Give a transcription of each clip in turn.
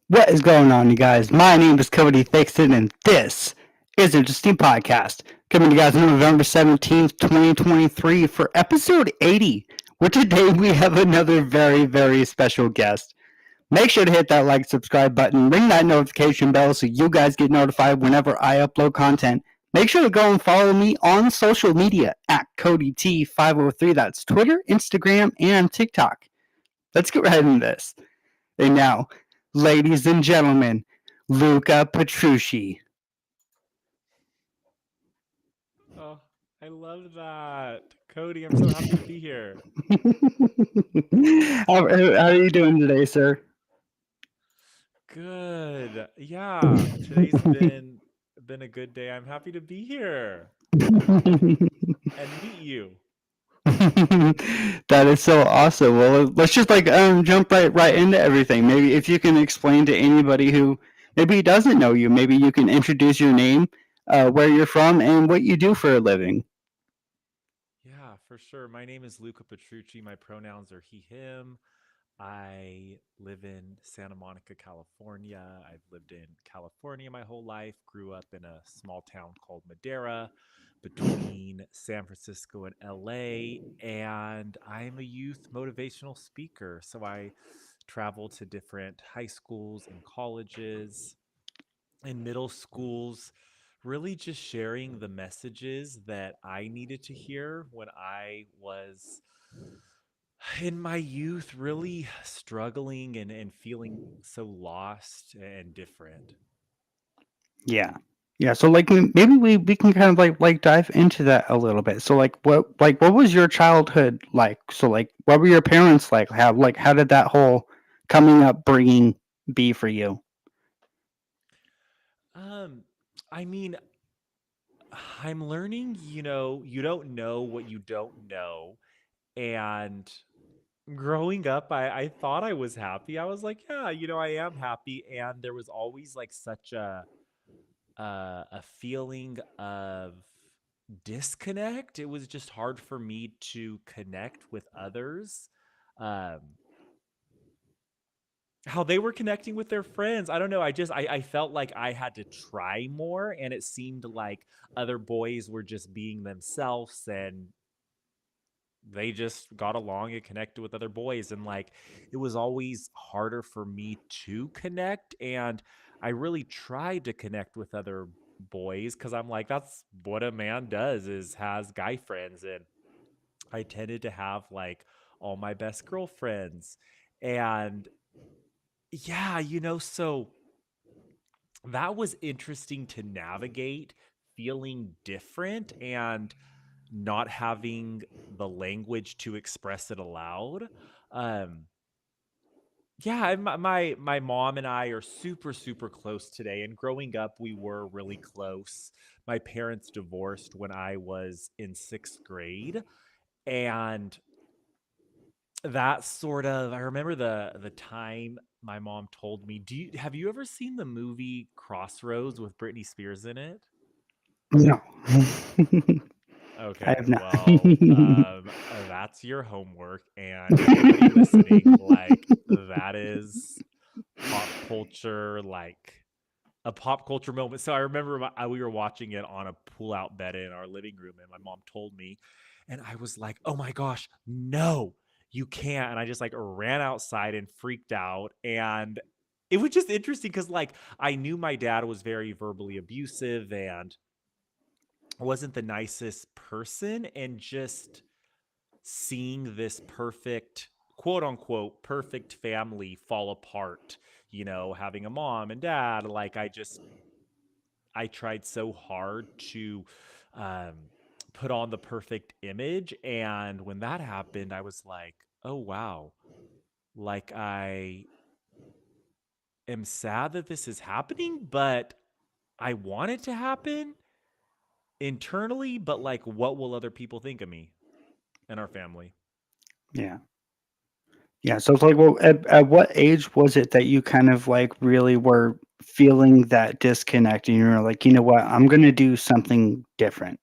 What is going on, you guys? My name is CodyT503 and this is Interesting Podcast. Coming to you guys on November 17th, 2023 for episode 80, where today we have another very, very special guest. Make sure to hit that like, subscribe button, ring that notification bell so you guys get notified whenever I upload content. Make sure to go and follow me on social media at CodyT503. That's Twitter, Instagram, and TikTok. Let's get right into this. And now, ladies and gentlemen, LUCCA PETRUCCI. Oh, I love that. Cody, I'm so happy to be here. how are you doing today, sir? Good. Yeah, today's been a good day. I'm happy to be here and meet you. That is so awesome. Well, let's just jump right into everything. Maybe if you can explain to anybody who maybe doesn't know you, maybe you can introduce your name, where you're from, and what you do for a living. Yeah, for sure. My name is LUCCA PETRUCCI. My pronouns are he, him. I live in Santa Monica, California. I've lived in California my whole life, grew up in a small town called Madera between San Francisco and LA, and I'm a youth motivational speaker. So I travel to different high schools and colleges and middle schools, really just sharing the messages that I needed to hear when I was in my youth, really struggling and feeling so lost and different. Yeah. Yeah, so maybe we can kind of dive into that a little bit. So what was your childhood like? So what were your parents like? How did that whole coming up bringing be for you? Um, I mean, I'm learning, you don't know what you don't know. And growing up, I thought I was happy. I was like, yeah, I am happy. And there was always like such a feeling of disconnect. It was just hard for me to connect with others. Um, how they were connecting with their friends. I don't know. I felt like I had to try more, and it seemed like other boys were just being themselves and they just got along and connected with other boys, and like it was always harder for me to connect. And I really tried to connect with other boys because I'm like, that's what a man does, is has guy friends. And I tended to have like all my best girlfriends. And yeah, so that was interesting to navigate, feeling different and not having the language to express it aloud. Um, yeah, my mom and I are super super close today, and growing up we were really close. My parents divorced when I was in 6th grade, and that sort of, I remember the time my mom told me, have you ever seen the movie Crossroads with Britney Spears in it? No. I Okay, have not. well, that's your homework, and anybody listening, like, that is pop culture, like a pop culture moment. So I remember we were watching it on a pull-out bed in our living room, and my mom told me, and I was like, "Oh my gosh, no, you can't!" And I just like ran outside and freaked out, and it was just interesting because like I knew my dad was very verbally abusive and wasn't the nicest person, and just seeing this perfect, quote unquote perfect family fall apart, having a mom and dad, like I tried so hard to um put on the perfect image, and when that happened I was like, oh wow, like I am sad that this is happening, but I want it to happen internally, but like, what will other people think of me and our family? Yeah. Yeah, so it's like, well, at what age was it that you kind of, like, really were feeling that disconnect and you're like, "You know what? I'm gonna do something different."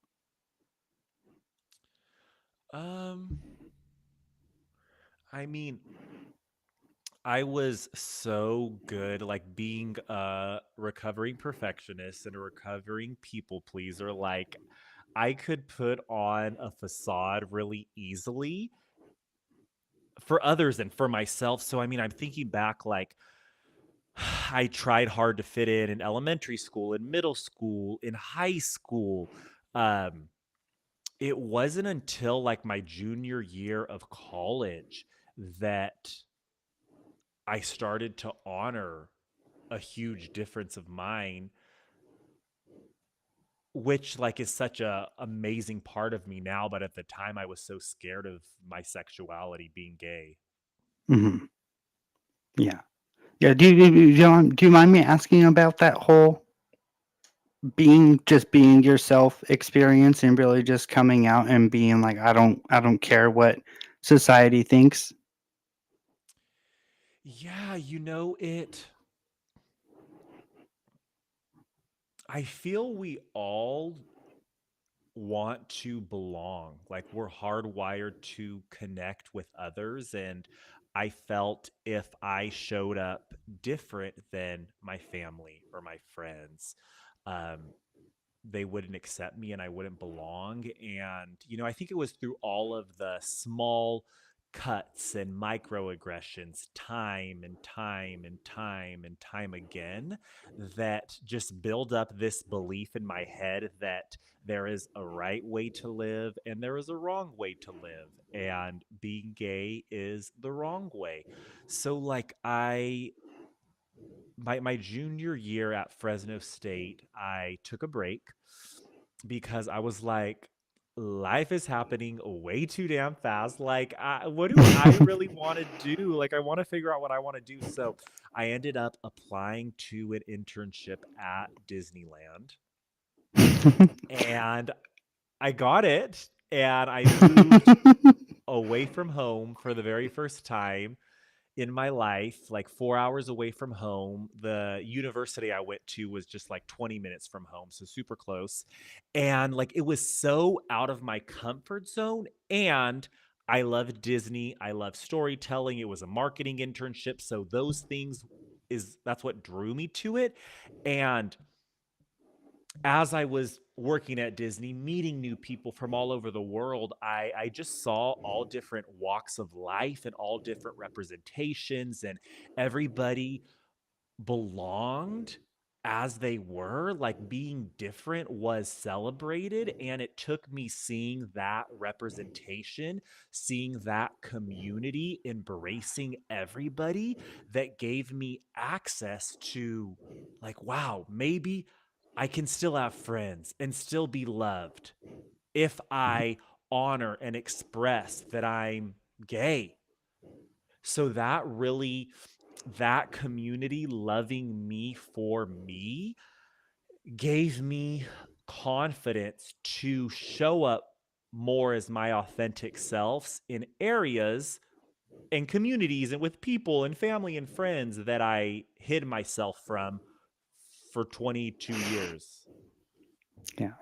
Um, I mean, I was so good, like being a recovering perfectionist and a recovering people pleaser. Like, I could put on a facade really easily for others and for myself. So, I mean, I'm thinking back, like, I tried hard to fit in elementary school, in middle school, in high school. Um, it wasn't until like my junior year of college that I started to honor a huge difference of mine, which like is such a amazing part of me now, but at the time I was so scared of my sexuality being gay. Mhm. Yeah. Yeah, do you mind me asking about that whole being yourself experience and really just coming out and being like, I don't care what society thinks." Yeah, I feel we all want to belong. Like we're hardwired to connect with others. And I felt if I showed up different than my family or my friends, um, they wouldn't accept me and I wouldn't belong. And, I think it was through all of the small cuts and microaggressions, time and time and time and time again, that just build up this belief in my head that there is a right way to live and there is a wrong way to live. And being gay is the wrong way. So, like, my junior year at Fresno State, I took a break because I was like, life is happening way too damn fast. Like, what do I really want to do? Like, I want to figure out what I want to do. So I ended up applying to an internship at Disneyland and I got it. And I moved away from home for the very first time in my life, like 4 hours away from home. The university I went to was just like 20 minutes from home, so super close. And like it was so out of my comfort zone. And I love Disney. I love storytelling. It was a marketing internship. So those things that's what drew me to it. And as I was working at Disney, meeting new people from all over the world, I just saw all different walks of life and all different representations, and everybody belonged as they were. Like being different was celebrated. And it took me seeing that representation, seeing that community, embracing everybody, that gave me access to, like, wow, maybe I can still have friends and still be loved if I honor and express that I'm gay. So that community loving me for me gave me confidence to show up more as my authentic selves in areas and communities and with people and family and friends that I hid myself from for 22 years. Yeah.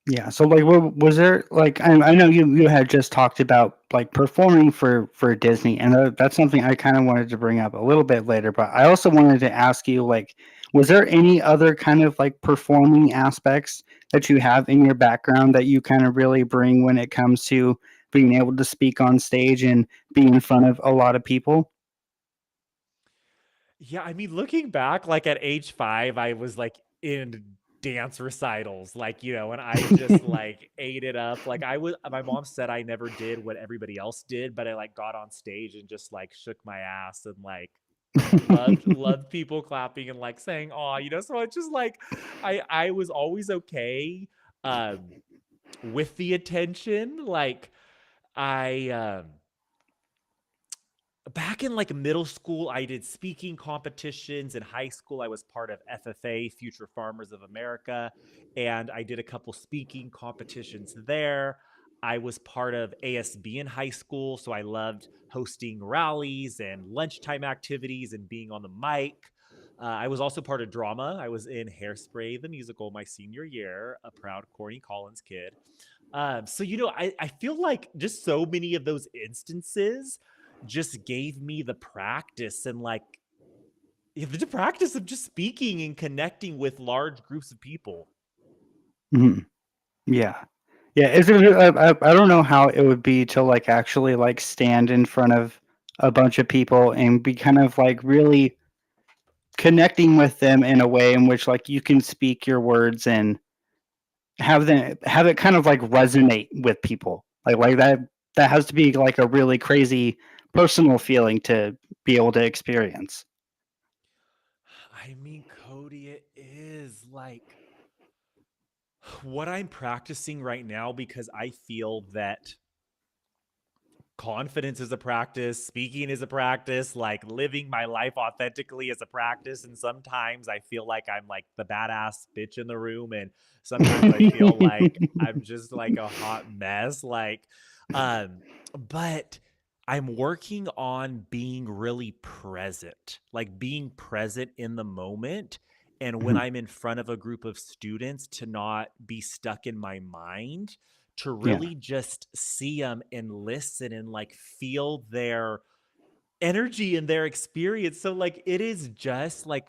Yeah, so, like, was there, like, I know you had just talked about, like, performing for Disney, and that's something I kinda wanted to bring up a little bit later, but I also wanted to ask you, like, was there any other kind of, like, performing aspects that you have in your background that you kinda really bring when it comes to being able to speak on stage and be in front of a lot of people? Yeah, I mean, looking back, like at age 5, I was like in dance recitals, like, and I just like ate it up. Like my mom said I never did what everybody else did, but I like got on stage and just like shook my ass and like loved people clapping and like saying, "Oh," so it's just like I was always okay um with the attention. Like I back in like middle school, I did speaking competitions. In high school, I was part of FFA, Future Farmers of America, and I did a couple speaking competitions there. I was part of ASB in high school, so I loved hosting rallies and lunchtime activities and being on the mic. I was also part of drama. I was in Hairspray, the musical, my senior year, a proud Corny Collins kid. So, I feel like just so many of those instances just gave me the practice and like the practice of just speaking and connecting with large groups of people. Mhm. Yeah. Yeah, is it I don't know how it would be to, like, actually, like, stand in front of a bunch of people and be kind of, like, really connecting with them in a way in which, like, you can speak your words and have it kind of, like, resonate with people. Like, that has to be, like, a really crazy personal feeling to be able to experience. I mean, Cody, it is like what I'm practicing right now because I feel that confidence is a practice, speaking is a practice, like living my life authentically is a practice. And sometimes I feel like I'm like the badass bitch in the room. And sometimes I feel like I'm just like a hot mess. Um, but I'm working on being really present, like being present in the moment. And when Mhm. I'm in front of a group of students, to not be stuck in my mind, to Yeah. really just see them and listen and like feel their energy and their experience. So like it is just like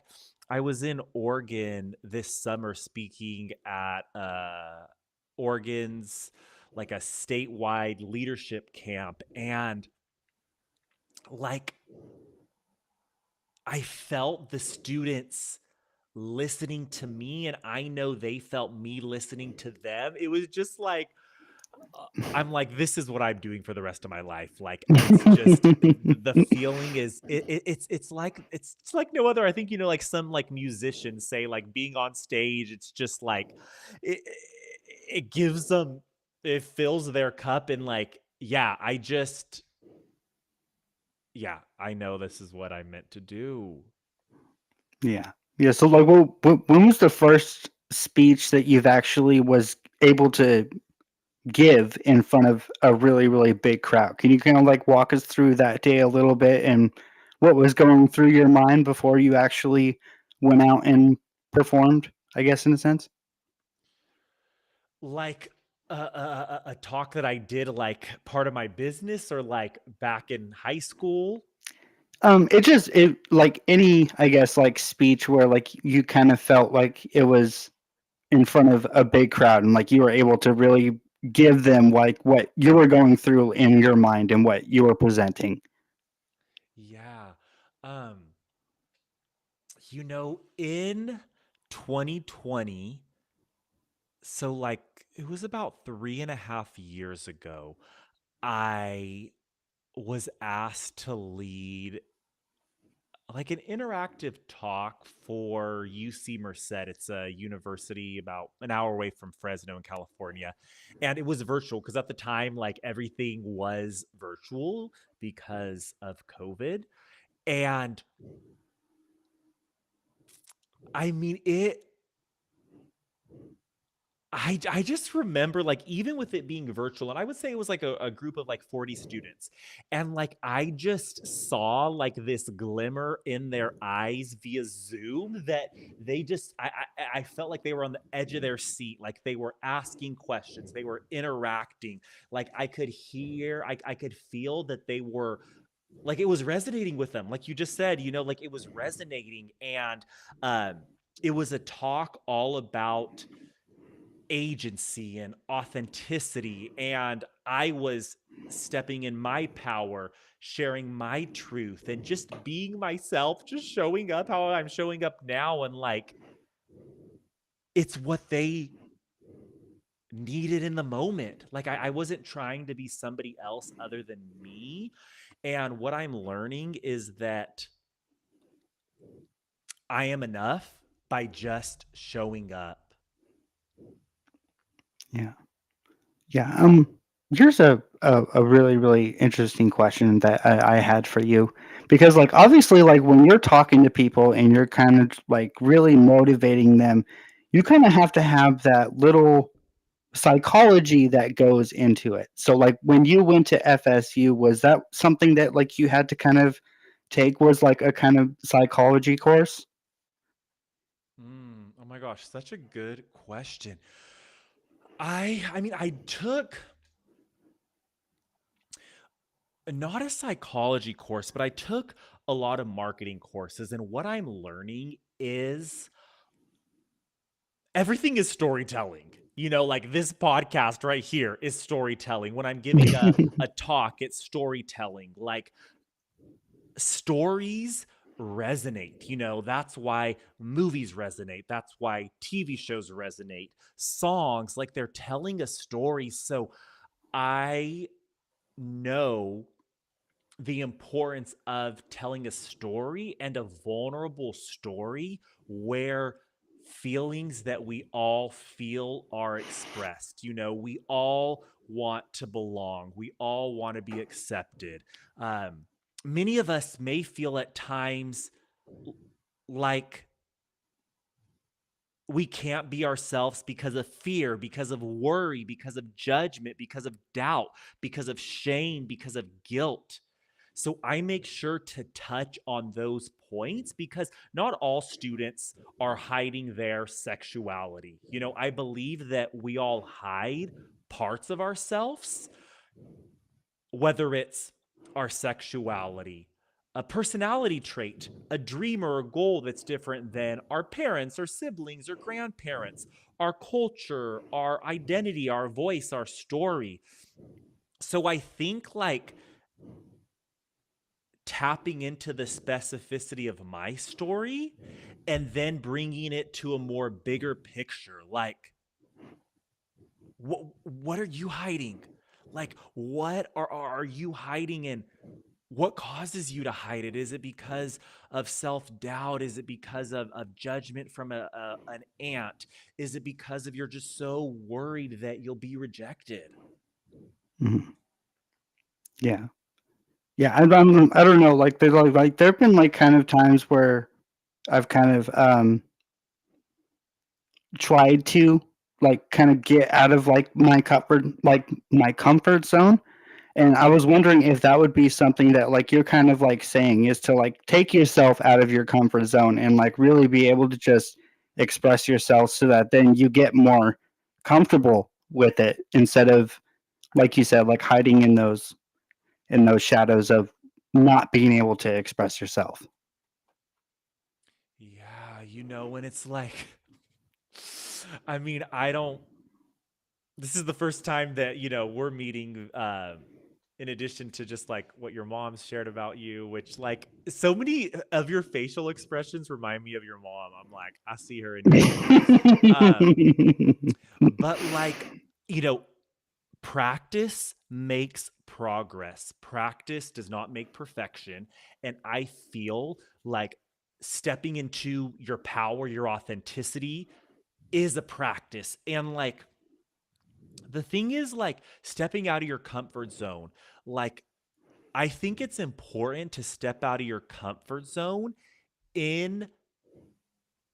I was in Oregon this summer speaking at Oregon's like a statewide leadership camp, and like I felt the students listening to me and I know they felt me listening to them. It was just like I'm like, this is what I'm doing for the rest of my life. Like, it's just the feeling is it's like no other. I think like some like musicians say, like being on stage, it's just like it it gives them, it fills their cup, and like yeah, I know this is what I meant to do. Yeah. Yeah, so, like, when was the first speech that you've actually was able to give in front of a really, really big crowd? Can you kinda, like, walk us through that day a little bit and what was going through your mind before you actually went out and performed, I guess, in a sense? Like a talk that I did like part of my business, or like back in high school. It like, any, I guess, like, speech where, like, you kind of felt like it was in front of a big crowd and, like, you were able to really give them, like, what you were going through in your mind and what you were presenting. Yeah. Um, in 2020, so like it was about 3.5 years ago, I was asked to lead like an interactive talk for UC Merced. It's a university about an hour away from Fresno in California. And it was virtual because at the time, like everything was virtual because of COVID. And I mean, I just remember, like, even with it being virtual, and I would say it was like a group of like 40 students, and like I just saw like this glimmer in their eyes via Zoom that they just I felt like they were on the edge of their seat, like they were asking questions, they were interacting, like I could hear, I could feel that they were, like it was resonating with them, like you just said, like it was resonating. And um it was a talk all about agency and authenticity. And I was stepping in my power, sharing my truth, and just being myself, just showing up how I'm showing up now. And like, it's what they needed in the moment. Like, I wasn't trying to be somebody else other than me. And what I'm learning is that I am enough by just showing up. Yeah. Yeah. Here's a really, really interesting question that I had for you. Because, like, obviously, like, when you're talking to people and you're kind of, like, really motivating them, you kinda have to have that little psychology that goes into it. So, like, when you went to FSU, was that something that, like, you had to kind of take, was, like, a kind of psychology course? Oh my gosh, such a good question. I mean, I took not a psychology course, but I took a lot of marketing courses, and what I'm learning is everything is storytelling. You know, like this podcast right here is storytelling. When I'm giving a talk, it's storytelling. Like stories resonate. You know, that's why movies resonate. That's why TV shows resonate. Songs, like they're telling a story. So I know the importance of telling a story, and a vulnerable story where feelings that we all feel are expressed. You know, we all want to belong, we all want to be accepted. um, Many of us may feel at times like we can't be ourselves because of fear, because of worry, because of judgment, because of doubt, because of shame, because of guilt. So I make sure to touch on those points because not all students are hiding their sexuality. You know, I believe that we all hide parts of ourselves, whether it's our sexuality, a personality trait, a dream or a goal that's different than our parents or siblings or grandparents, our culture, our identity, our voice, our story. So I think like tapping into the specificity of my story and then bringing it to a more bigger picture, like what are you hiding? Like what are you hiding, and what causes you to hide it? Is it because of self-doubt? Is it because of judgment from an aunt? Is it because of you're just so worried that you'll be rejected? Mhm. Yeah. Yeah, I don't know, like, there've been, like, kind of times where I've kind of, tried to, like, kinda get out of, my comfort zone, and I was wondering if that would be something that, like, you're kind of, like, saying is to, like, take yourself out of your comfort zone and, like, really be able to just express yourself so that then you get more comfortable with it instead of, like you said, like, hiding in those shadows of not being able to express yourself. Yeah, you know, when it's like I mean, I don't this is the first time that, you know, we're meeting in addition to just like what your mom's shared about you, which like so many of your facial expressions remind me of your mom. I'm like, I see her in you. Um, but like, you know, practice makes progress. Practice does not make perfection. And I feel like stepping into your power, your authenticity is a practice. And like the thing is, like stepping out of your comfort zone, like I think it's important to step out of your comfort zone in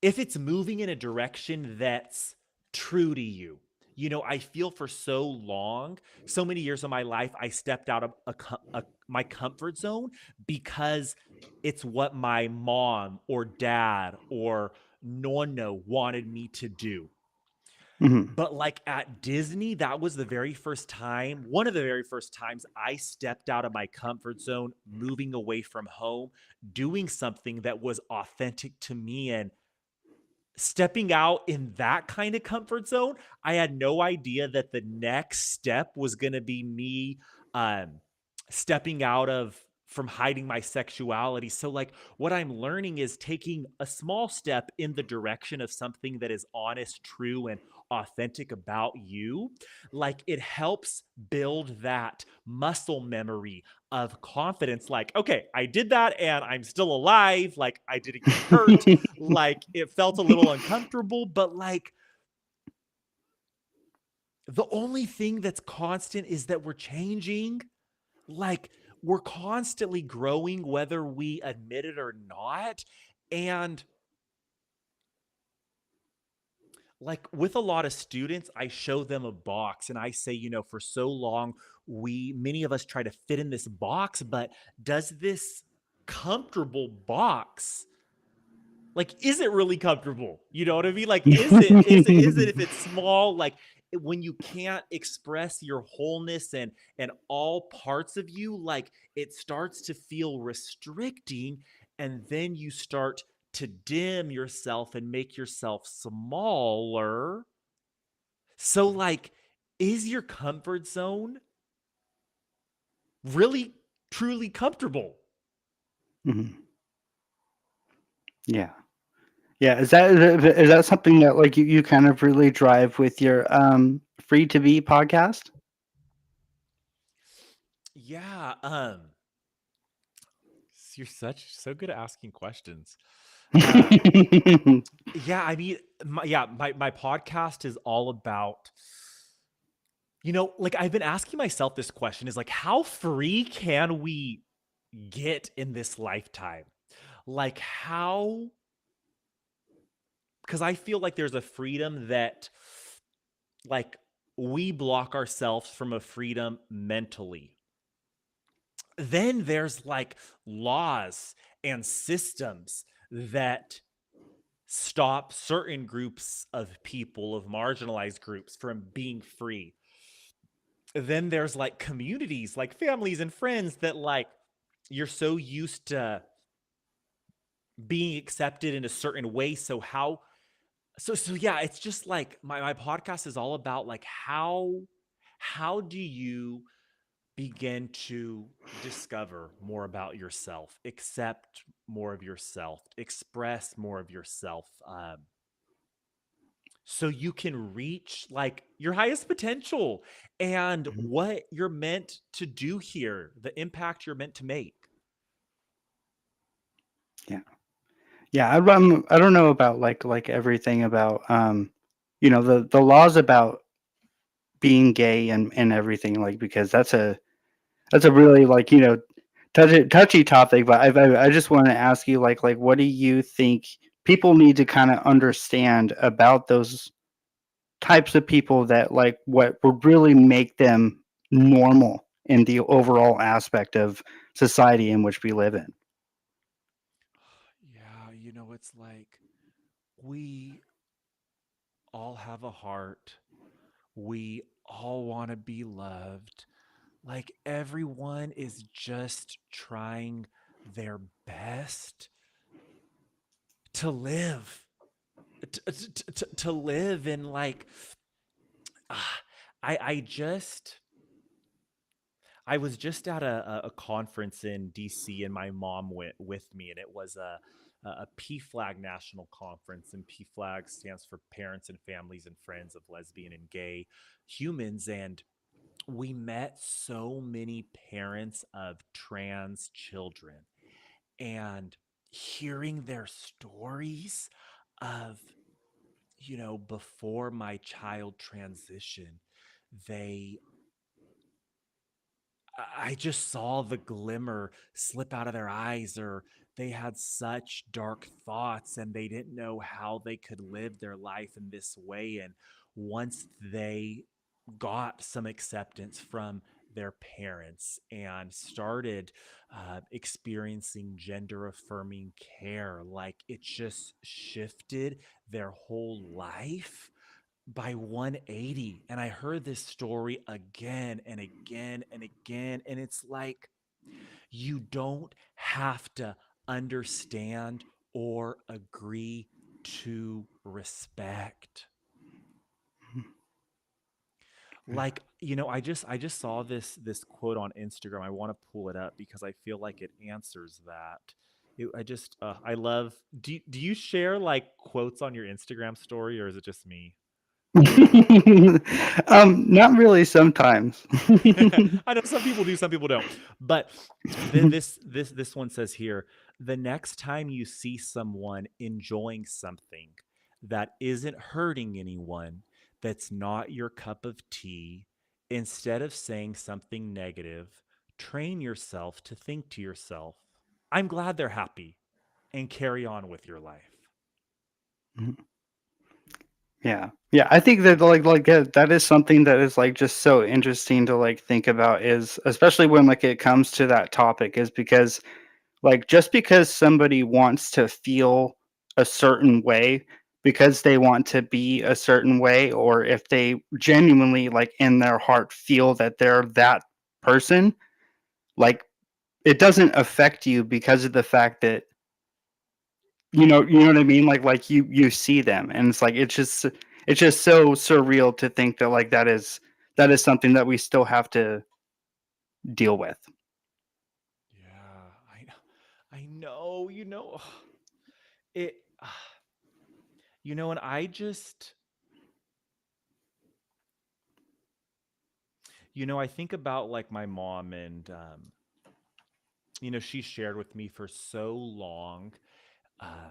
if it's moving in a direction that's true to you. You know, I feel for so long, so many years of my life, I stepped out of my comfort zone because it's what my mom or dad or nonna wanted me to do. Mhm, But like at Disney, that was the very first time, one of the very first times I stepped out of my comfort zone, moving away from home, doing something that was authentic to me. And stepping out in that kind of comfort zone, I had no idea that the next step was going to be me um, stepping out of from hiding my sexuality. So, like, what I'm learning is taking a small step in the direction of something that is honest, true, and authentic about you. Like, it helps build that muscle memory of confidence. Like, okay, I did that and I'm still alive. Like, I didn't get hurt, like it felt a little uncomfortable, but like the only thing that's constant is that we're changing. Like, we're constantly growing, whether we admit it or not. And like with a lot of students, I show them a box and I say, for so long, many of us try to fit in this box, but does this comfortable box, like, is it really comfortable? You know what I mean? Like, is it if it's small, like when you can't express your wholeness and all parts of you, like it starts to feel restricting, and then you start to dim yourself and make yourself smaller. So like, is your comfort zone really truly comfortable? Mhm. Yeah. Yeah. Is that something that like you kind of really drive with your free to be podcast? Yeah, you're so good at asking questions. Uh yeah, I mean, my podcast is all about, like I've been asking myself this question, is like, how free can we get in this lifetime? Like, how, because I feel like there's a freedom that, like, we block ourselves from a freedom mentally. Then there's like laws and systems that stop certain groups of people, of marginalized groups, from being free. Then there's like communities, like families and friends, that like you're so used to being accepted in a certain way. So how, so yeah, it's just like my podcast is all about like how do you begin to discover more about yourself, accept more of yourself, express more of yourself, so you can reach like your highest potential and Mhm. what you're meant to do here, the impact you're meant to make. Yeah. Yeah. I don't know about like everything about the laws about being gay and everything, like, because that's a really, like, touchy topic. But I just want to ask you, like what do you think people need to kind of understand about those types of people, that like what would really make them normal in the overall aspect of society in which we live in? Yeah, it's like we all have a heart. We all want to be loved. Like everyone is just trying their best to live, to live. And like, ah, I just, I was just at a conference in DC, and my mom went with me, and it was a PFLAG national conference, and PFLAG stands for Parents and Families and Friends of Lesbian and Gay Humans. And we met so many parents of trans children, and hearing their stories of, before my child transition, they I just saw the glimmer slip out of their eyes, or they had such dark thoughts and they didn't know how they could live their life in this way. And once they got some acceptance from their parents and started experiencing gender affirming care, like it just shifted their whole life by 180. And I heard this story again and again and again. And it's like, you don't have to understand or agree to respect. Like, I just saw this quote on Instagram. I want to pull it up because I feel like it answers that. I love, do you share like quotes on your Instagram story, or is it just me? Not really sometimes. I know some people do, some people don't. But this one says here, the next time you see someone enjoying something that isn't hurting anyone, that's not your cup of tea, instead of saying something negative, train yourself to think to yourself, I'm glad they're happy, and carry on with your life. Mhm. Yeah. Yeah, I think that that is something that is like just so interesting to like think about, is especially when like it comes to that topic, is because like just because somebody wants to feel a certain way because they want to be a certain way, or if they genuinely like in their heart feel that they're that person, like it doesn't affect you because of the fact that you know what I mean? Like you see them, and it's like it's just so surreal to think that like that is something that we still have to deal with. Yeah, I know, it and I just I think about like my mom, and she shared with me for so long. uh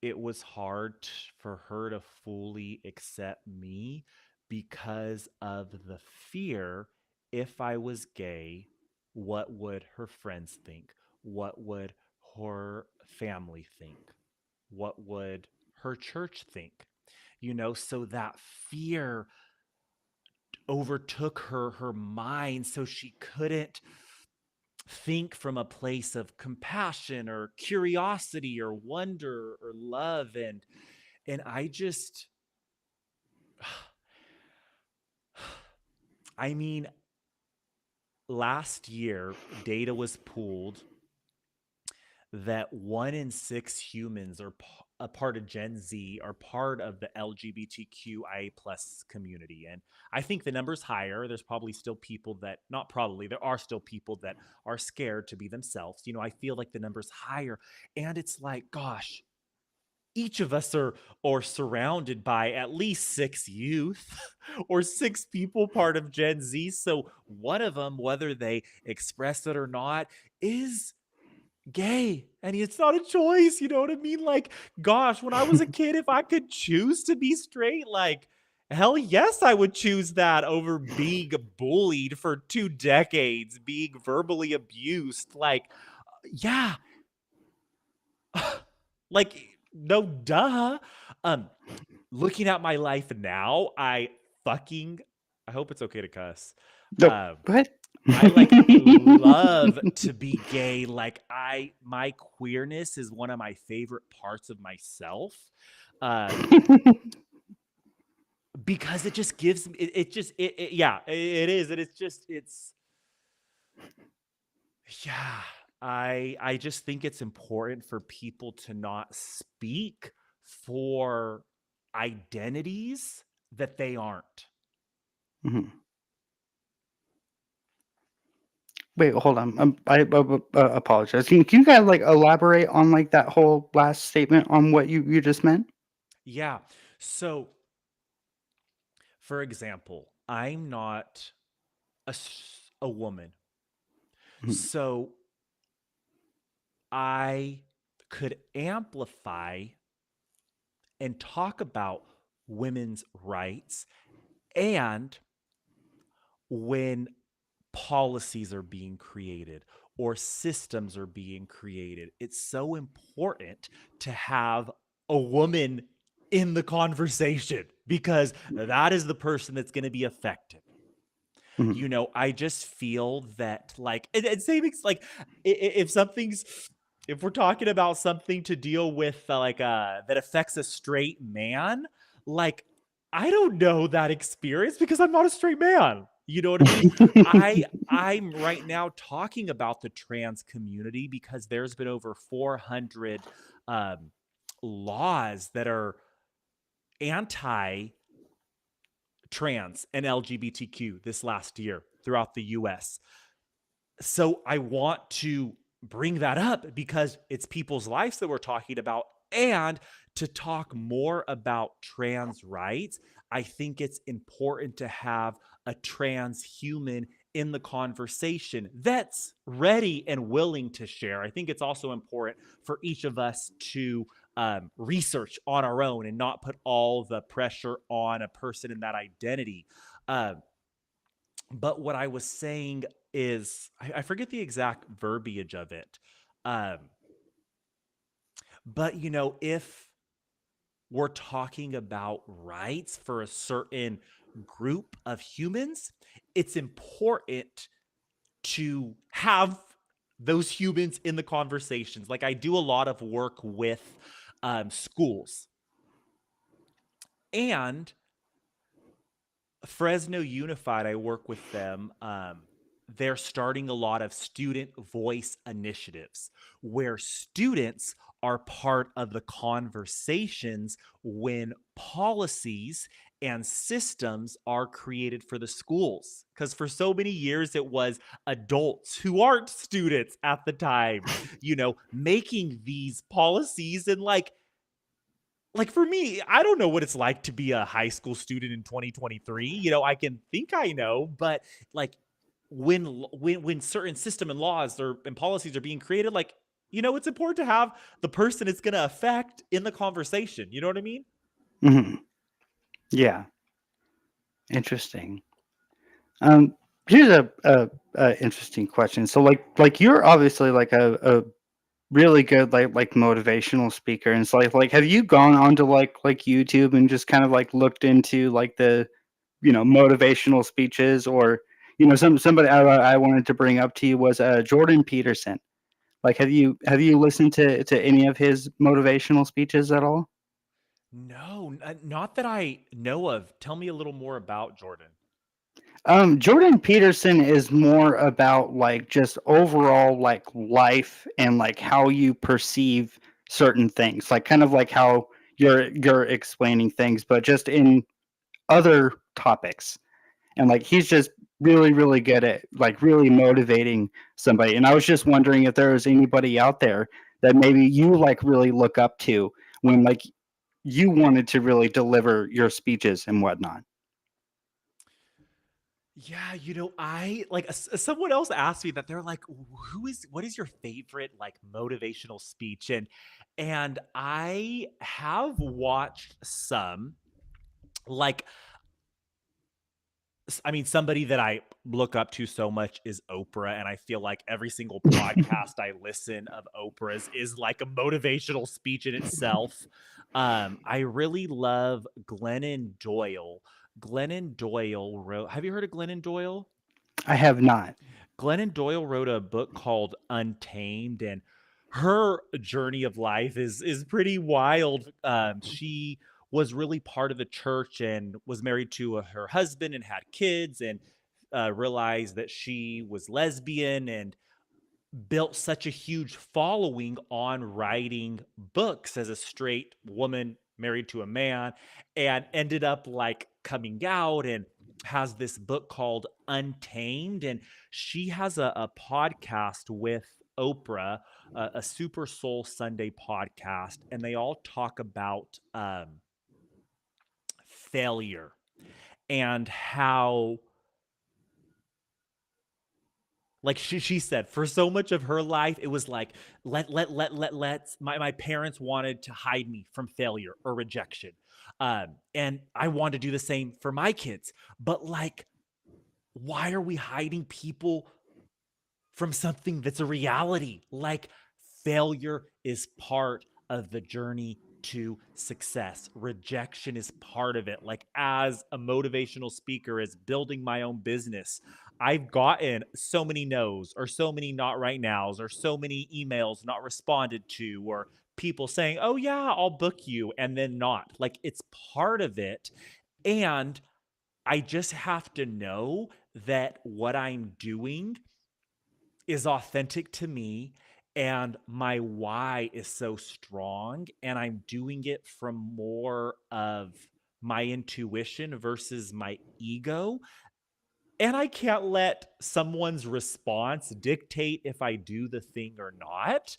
it was hard for her to fully accept me because of the fear, if I was gay, what would her friends think? What would her family think? What would her church think? So that fear overtook her mind, so she couldn't think from a place of compassion or curiosity or wonder or love. And I just I mean, last year data was pulled that 1 in 6 humans are a part of Gen Z, are part of the LGBTQIA plus community. And I think the number's higher. There's probably still people that, not probably, there are still people that are scared to be themselves. I feel like the number's higher. And it's like, gosh, each of us are surrounded by at least 6 youth or 6 people part of Gen Z. So one of them, whether they express it or not, is gay, and it's not a choice. You know what I mean? Like, gosh, when I was a kid, if I could choose to be straight, like, hell yes, I would choose that over being bullied for 2 decades, being verbally abused. Like, yeah, like, no, duh. um Looking at my life now, I hope it's okay to cuss. No, um go ahead. I like love to be gay. Like, my queerness is one of my favorite parts of myself. Um because it just gives me it just yeah, it is. And it's yeah, I just think it's important for people to not speak for identities that they aren't. Mhm. Wait, hold on. Apologize. Can you guys like elaborate on like that whole last statement on what you just meant? Yeah. So, for example, I'm not a woman. Mhm. So I could amplify and talk about women's rights, and when policies are being created or systems are being created, it's so important to have a woman in the conversation, because that is the person that's going to be affected. Mhm. I just feel that, like, and savings, like, if something's, if we're talking about something to deal with, like, that affects a straight man, like, I don't know that experience because I'm not a straight man. You know what I mean? I'm right now talking about the trans community because there's been over 400 um, laws that are anti trans and LGBTQ this last year throughout the US. So I want to bring that up because it's people's lives that we're talking about. And to talk more about trans rights, I think it's important to have a trans human in the conversation that's ready and willing to share. I think it's also important for each of us to research on our own and not put all the pressure on a person in that identity. Um, but what I was saying is, I forget the exact verbiage of it. Um, but if we're talking about rights for a certain group of humans, it's important to have those humans in the conversations. Like, I do a lot of work with schools, and Fresno Unified, I work with them. They're starting a lot of student voice initiatives where students are part of the conversations when policies and systems are created for the schools. Because for so many years, it was adults who aren't students at the time, making these policies. And like for me, I don't know what it's like to be a high school student in 2023. I can think I know, but like when certain system and laws and policies are being created, like it's important to have the person it's going to affect in the conversation. You know what I mean? Hmm. Yeah, interesting. Um, Here's a interesting question. So, like you're obviously like a really good like motivational speaker, and it's like have you gone onto like YouTube and just kind of like looked into like the motivational speeches, or somebody I wanted to bring up to you was Jordan Peterson. Like, have you listened to any of his motivational speeches at all? No, not that I know of. Tell me a little more about Jordan. Jordan Peterson is more about like just overall like life and like how you perceive certain things, like kind of like how you're explaining things, but just in other topics. And like he's just really really good at like really motivating somebody. And I was just wondering if there was anybody out there that maybe you like really look up to when like you wanted to really deliver your speeches and whatnot. Yeah, I like someone else asked me that. They're like, what is your favorite like motivational speech? And I have watched some, like, I mean, somebody that I look up to so much is Oprah, and I feel like every single podcast I listen of Oprah's is like a motivational speech in itself. I really love Glennon Doyle. Glennon Doyle wrote. Have you heard of Glennon Doyle? I have not. Glennon Doyle wrote a book called Untamed, and her journey of life is pretty wild. She was really part of the church and was married to her husband and had kids, and realized that she was lesbian, and built such a huge following on writing books as a straight woman married to a man, and ended up like coming out, and has this book called Untamed. And she has a podcast with Oprah, a Super Soul Sunday podcast, and they all talk about failure, and how, like she said, for so much of her life, it was like, let's my parents wanted to hide me from failure or rejection. And I want to do the same for my kids. But like, why are we hiding people from something that's a reality? Like, failure is part of the journey to success. Rejection is part of it. Like, as a motivational speaker, as building my own business, I've gotten so many no's, or so many not right nows, or so many emails not responded to, or people saying, "Oh yeah, I'll book you," and then not. Like, it's part of it. And I just have to know that what I'm doing is authentic to me, and my why is so strong, and I'm doing it from more of my intuition versus my ego. And I can't let someone's response dictate if I do the thing or not.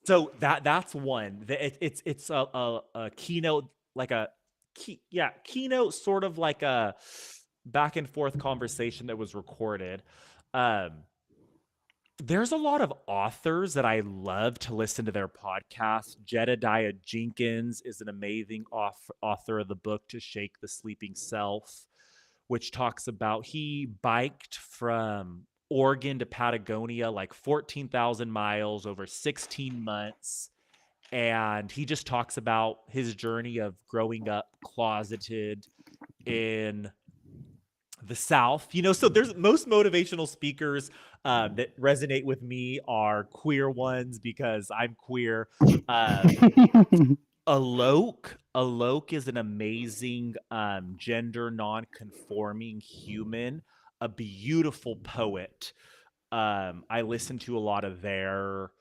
So that's one. It's a keynote, like a keynote, sort of like a back and forth conversation that was recorded. Um, There's a lot of authors that I love to listen to their podcasts. Jedediah Jenkins is an amazing author of the book To Shake the Sleeping Self, which talks about he biked from Oregon to Patagonia, like 14,000 miles over 16 months. And he just talks about his journey of growing up closeted in the South. So there's most motivational speakers that resonate with me are queer ones because I'm queer. Um, Alok is an amazing gender non-conforming human, a beautiful poet. I listen to a lot of their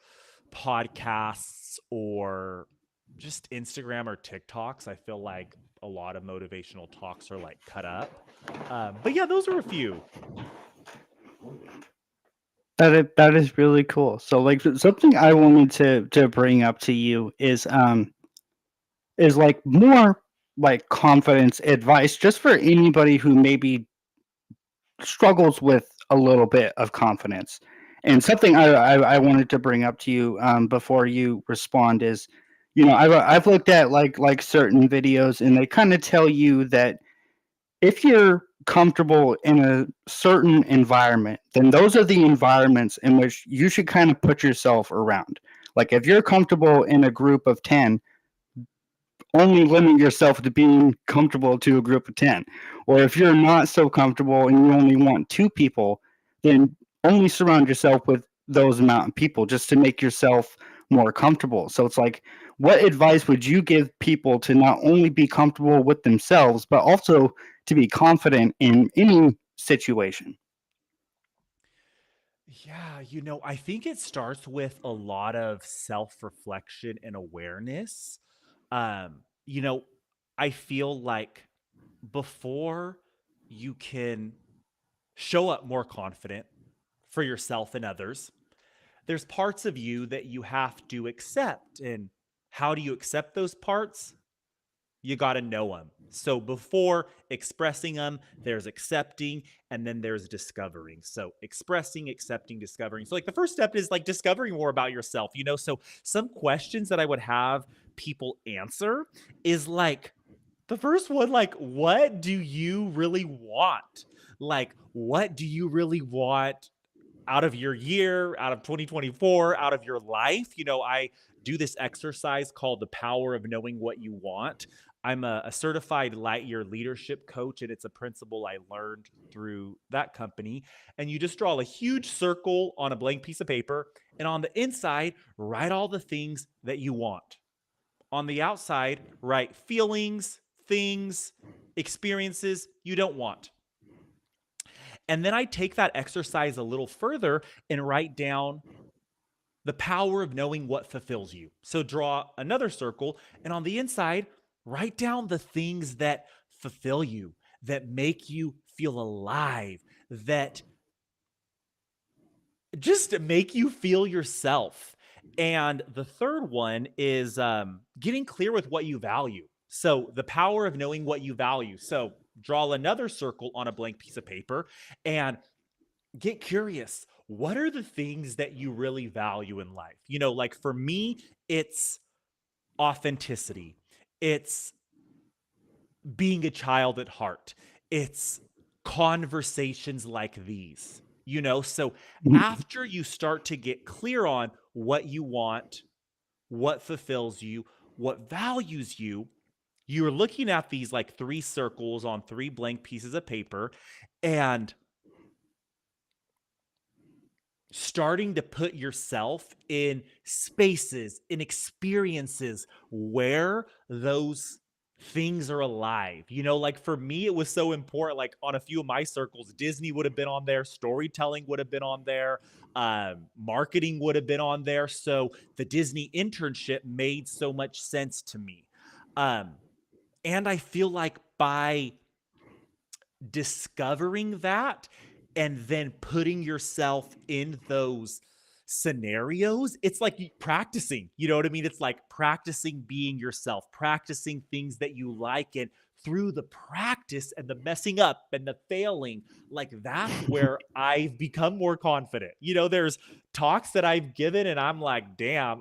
podcasts or just Instagram or TikToks. I feel like a lot of motivational talks are like cut up. But yeah, those are a few. That is really cool. So like something I wanted to bring up to you is like more like confidence advice just for anybody who maybe struggles with a little bit of confidence. And something I wanted to bring up to you before you respond is, I've looked at like certain videos and they kind of tell you that if you're comfortable in a certain environment, then those are the environments in which you should kind of put yourself around. Like if you're comfortable in a group of 10, only limit yourself to being comfortable to a group of 10. Or if you're not so comfortable and you only want two people, then only surround yourself with those amount of people just to make yourself more comfortable. So it's like, what advice would you give people to not only be comfortable with themselves, but also to be confident in any situation? Yeah, I think it starts with a lot of self-reflection and awareness. Um, you know, I feel like before you can show up more confident for yourself and others, there's parts of you that you have to accept. And how do you accept those parts? You got to know them. So before expressing them, there's accepting and then there's discovering. So expressing, accepting, discovering. So like the first step is like discovering more about yourself. So some questions that I would have people answer is like the first one, like, what do you really want? Like, what do you really want out of your year, out of 2024, out of your life? I do this exercise called the power of knowing what you want. I'm a certified Lightyear leadership coach, and it's a principle I learned through that company. And you just draw a huge circle on a blank piece of paper, and on the inside, write all the things that you want. On the outside, write feelings, things, experiences you don't want. And then I take that exercise a little further and write down the power of knowing what fulfills you. So draw another circle, and on the inside, write down the things that fulfill you, that make you feel alive, that just make you feel yourself. And the third one is getting clear with what you value. So the power of knowing what you value. So draw another circle on a blank piece of paper and get curious. What are the things that you really value in life? Like for me, it's authenticity. It's being a child at heart. It's conversations like these. So after you start to get clear on what you want, what fulfills you, what values you, you're looking at these like three circles on three blank pieces of paper and starting to put yourself in spaces, in experiences where those things are alive. Like for me, it was so important. Like on a few of my circles, Disney would have been on there, storytelling would have been on there, marketing would have been on there. So the Disney internship made so much sense to me. And I feel like by discovering that and then putting yourself in those scenarios, it's like practicing, you know what I mean? It's like practicing being yourself, practicing things that you like. And through the practice and the messing up and the failing, like that's where I've become more confident. You know, there's talks that I've given and I'm like, damn,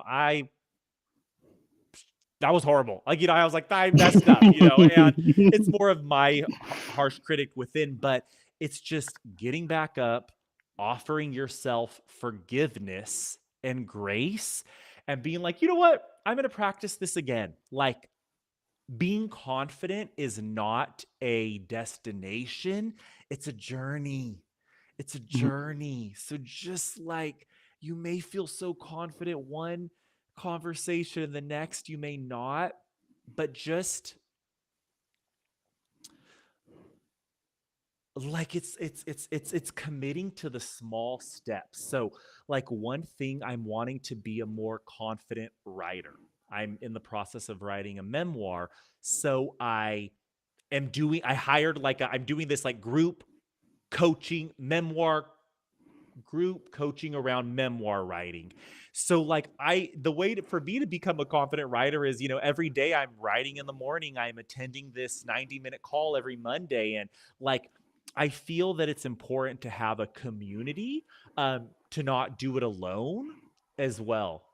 that was horrible. Like, you know, I was like, I messed up, you know, and it's more of my harsh critic within, but it's just getting back up, offering yourself forgiveness and grace, and being like, you know what? I'm going to practice this again. Like, being confident is not a destination, it's a journey. It's a journey. So just like you may feel so confident one conversation and the next you may not, but just like it's committing to the small steps. So like one thing, I'm wanting to be a more confident writer. I'm in the process of writing a memoir. So I hired like I'm doing this like coaching memoir group coaching around memoir writing. So like the way for me to become a confident writer is, you know, every day I'm writing in the morning, I'm attending this 90-minute call every Monday. And like I feel that it's important to have a community, to not do it alone as well.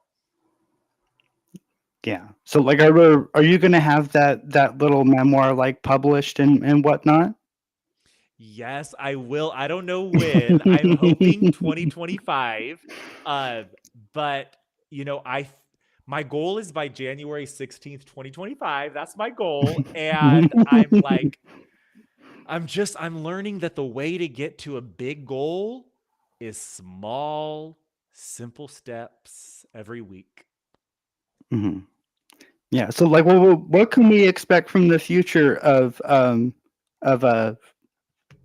Yeah. So like, are you gonna have that little memoir like published and whatnot? Yes, I will. I don't know when. I'm hoping 2025. Uh, but you know, my goal is by January 16th, 2025. That's my goal. And I'm like, I'm learning that the way to get to a big goal is small, simple steps every week. Mhm. Yeah. So like, what can we expect from the future of uh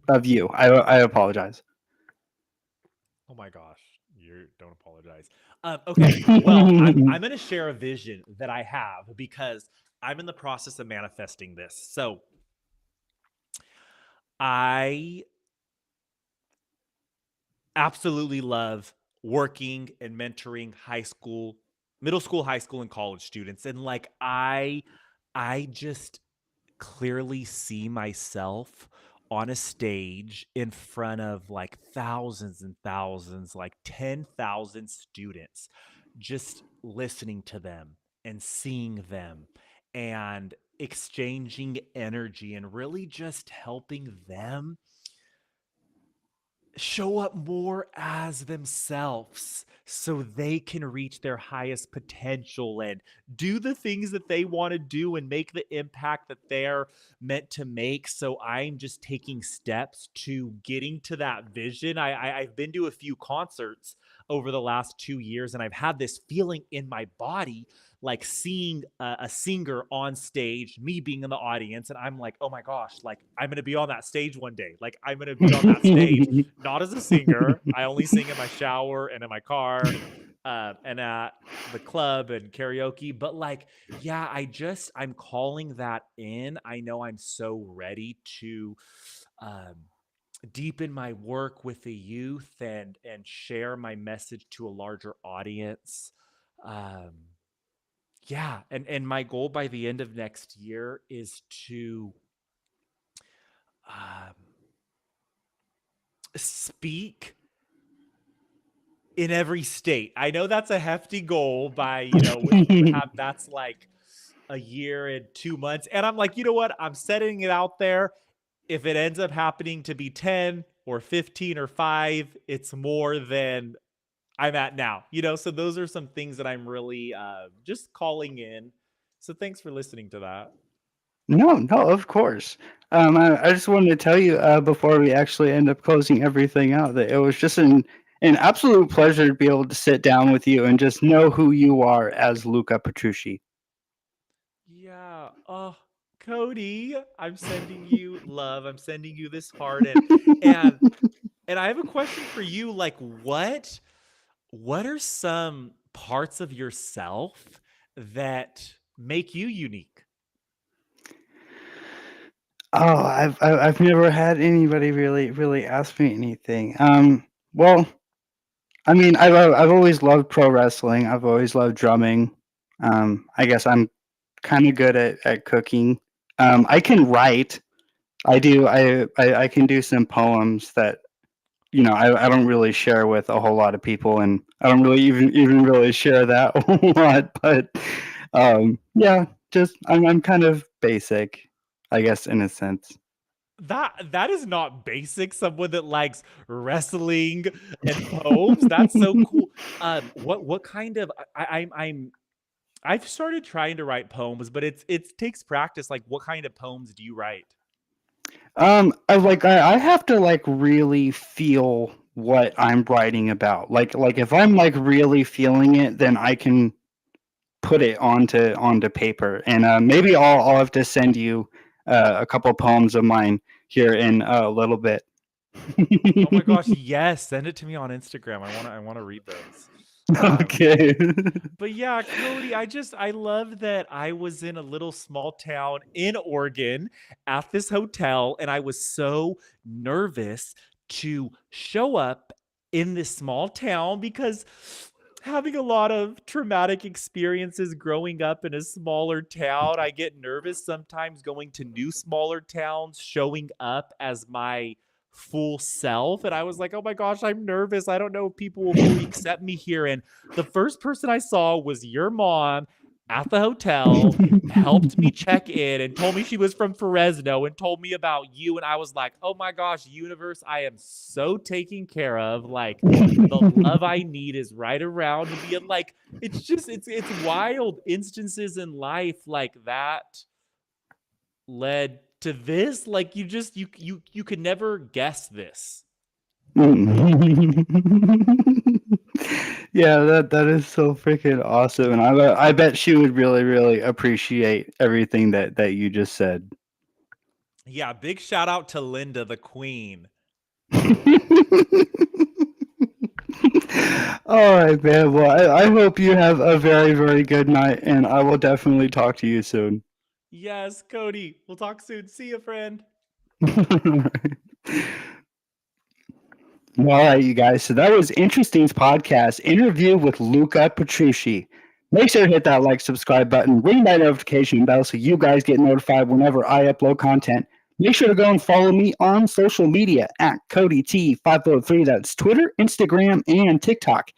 of you? I apologize. Oh my gosh, you don't apologize. Okay, well, I'm going to share a vision that I have because I'm in the process of manifesting this. So I absolutely love working and mentoring middle school, high school, and college students, and like I just clearly see myself on a stage in front of like thousands and thousands, like 10,000 students, just listening to them and seeing them and exchanging energy and really just helping them show up more as themselves so they can reach their highest potential and do the things that they want to do and make the impact that they're meant to make. So I'm just taking steps to getting to that vision. I've been to a few concerts over the last 2 years, and I've had this feeling in my body like seeing a singer on stage, me being in the audience, and I'm like, oh my gosh, like I'm gonna be on that stage one day. Like I'm gonna be on that stage, not as a singer. I only sing in my shower and in my car, and at the club and karaoke. But like, yeah, I'm calling that in. I know I'm so ready to um, deepen my work with the youth and share my message to a larger audience. Um, yeah, and my goal by the end of next year is to um, speak in every state. I know that's a hefty goal by, you know, with have that's like a year and 2 months. And I'm like, you know what? I'm setting it out there. If it ends up happening to be 10 or 15 or 5, it's more than I'm at now. You know, so those are some things that I'm really just calling in. So thanks for listening to that. No, of course. I just wanted to tell you before we actually end up closing everything out that it was just an absolute pleasure to be able to sit down with you and just know who you are as Luca Petrucci. Yeah. Oh, Cody, I'm sending you love. I'm sending you this heart, and and I have a question for you. Like, what are some parts of yourself that make you unique? Oh, I've never had anybody really ask me anything. Well, I mean, I've always loved pro wrestling. I've always loved drumming. I guess I'm kind of good at cooking. I can write. I do. I can do some poems that I don't really share with a whole lot of people, and I don't really even really share that a whole lot. But yeah, just I'm kind of basic, I guess, in a sense. That is not basic. Someone that likes wrestling and poems. That's so cool. What kind of I've started trying to write poems, but it takes practice. Like, what kind of poems do you write? I have to like really feel what I'm writing about. Like if I'm like really feeling it, then I can put it onto paper. And maybe I'll have to send you a couple poems of mine here in a little bit. Oh my gosh, yes, send it to me on Instagram. I wanna read those. Okay. But yeah, Cody, I love that I was in a little small town in Oregon at this hotel, and I was so nervous to show up in this small town because having a lot of traumatic experiences growing up in a smaller town, I get nervous sometimes going to new smaller towns, showing up as my full self. And I was like, oh my gosh, I'm nervous. I don't know if people will fully accept me here. And the first person I saw was your mom at the hotel, helped me check in and told me she was from Fresno and told me about you. And I was like, oh my gosh, universe, I am so taken care of. Like, the love I need is right around me. And like, it's wild instances in life like that led to this. Like, you could never guess this. Yeah, that is so freaking awesome, and I bet she would really appreciate everything that you just said. Yeah, big shout out to Linda, the queen. All right, man. Well, I hope you have a very good night, and I will definitely talk to you soon. Yes, Cody. We'll talk soon. See you, friend. All right, you guys. So that was Interesting's podcast interview with LUCCA Petrucci. Make sure to hit that like, subscribe button, ring that notification bell so you guys get notified whenever I upload content. Make sure to go and follow me on social media at CodyT503. That's Twitter, Instagram, and TikTok.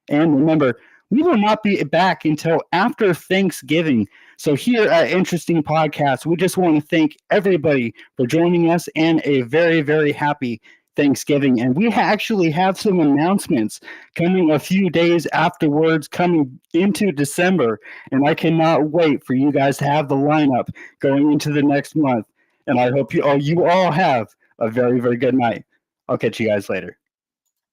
And remember, we will not be back until after Thanksgiving. So here at Interesting Podcast, we just want to thank everybody for joining us and a very happy Thanksgiving. And we actually have some announcements coming a few days afterwards, coming into December. And I cannot wait for you guys to have the lineup going into the next month. And I hope you all have a very good night. I'll catch you guys later.